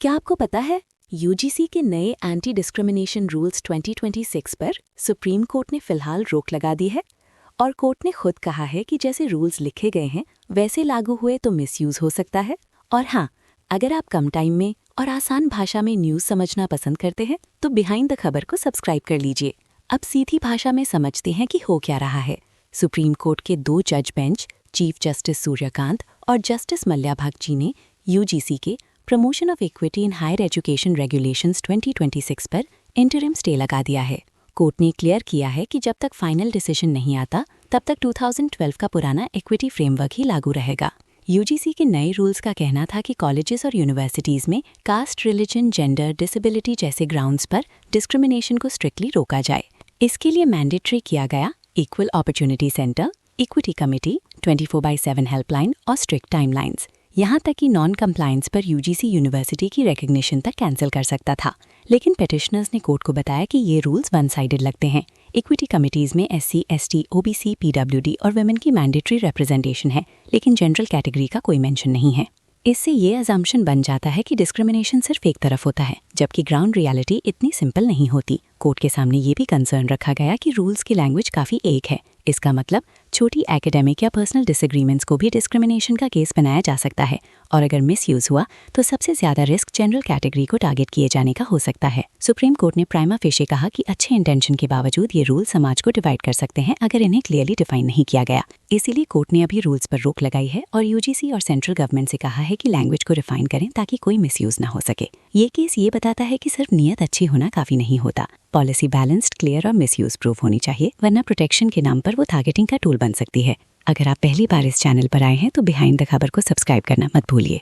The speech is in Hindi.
क्या आपको पता है यूजीसी के नए एंटी डिस्क्रिमिनेशन रूल्स 2026 पर सुप्रीम कोर्ट ने फिलहाल रोक लगा दी है और कोर्ट ने खुद कहा है कि जैसे रूल्स लिखे गए हैं वैसे लागू हुए तो मिसयूज हो सकता है। और हाँ, अगर आप कम टाइम में और आसान भाषा में न्यूज़ समझना पसंद करते हैं तो बिहाइंड द खबर को सब्सक्राइब कर लीजिए। अब सीधी भाषा में समझते हैं कि हो क्या रहा है। सुप्रीम कोर्ट के 2 जज बेंच चीफ जस्टिस सूर्यकांत और जस्टिस मल्ल्या भागची ने यूजीसी के promotion of equity in higher education regulations 2026 पर इंटरिम स्टे लगा दिया है। कोर्ट ने क्लियर किया है कि जब तक फाइनल डिसीजन नहीं आता तब तक 2012 का पुराना इक्विटी फ्रेमवर्क ही लागू रहेगा। यूजीसी के नए रूल्स का कहना था कि कॉलेजेस और यूनिवर्सिटीज़ में कास्ट, रिलीजन, जेंडर, डिसेबिलिटी जैसे ग्राउंड्स पर डिस्क्रिमिनेशन को स्ट्रिक्टली रोका जाए। इसके लिए मैंडेटरी किया गया equal opportunity centre, equity committee, 24/7 helpline और स्ट्रिक्ट टाइमलाइंस। यहाँ तक कि नॉन कंप्लायंस पर यूजीसी यूनिवर्सिटी की रिकग्निशन तक कैंसिल कर सकता था। लेकिन पिटिशनर्स ने कोर्ट को बताया कि ये रूल्स वन साइडेड लगते हैं। इक्विटी कमिटीज़ में SC, ST, OBC, PWD और वुमेन की मैंडेटरी रिप्रेजेंटेशन है, लेकिन जनरल कैटेगरी का कोई मेंशन नहीं है। इससे ये अजम्पशन बन जाता है कि डिस्क्रिमिनेशन सिर्फ एक तरफ होता है, जबकि ग्राउंड रियलिटी इतनी सिंपल नहीं होती। कोर्ट के सामने ये भी कंसर्न रखा गया कि रूल्स की लैंग्वेज काफ़ी एक है। इसका मतलब छोटी एकेडमिक या पर्सनल डिसएग्रीमेंट्स को भी डिस्क्रिमिनेशन का केस बनाया जा सकता है, और अगर मिसयूज हुआ तो सबसे ज्यादा रिस्क जनरल कैटेगरी को टारगेट किए जाने का हो सकता है। सुप्रीम कोर्ट ने प्राइमा फेशे कहा कि अच्छे इंटेंशन के बावजूद ये रूल समाज को डिवाइड कर सकते हैं अगर इन्हें क्लियरली डिफाइन नहीं किया गया। इसीलिए कोर्ट ने अभी रूल्स पर रोक लगाई है और यूजीसी और सेंट्रल गवर्नमेंट से कहा है कि लैंग्वेज को रिफाइन करें ताकि कोई मिसयूज ना हो सके। ये केस ये बताता है कि सिर्फ नियत अच्छी होना काफी नहीं होता। पॉलिसी बैलेंस्ड, क्लियर और मिसयूज प्रूफ होनी चाहिए, वरना प्रोटेक्शन के नाम पर वो टारगेटिंग का टूल बन सकती है। अगर आप पहली बार इस चैनल पर आए हैं तो बिहाइंड द खबर को सब्सक्राइब करना मत भूलिए।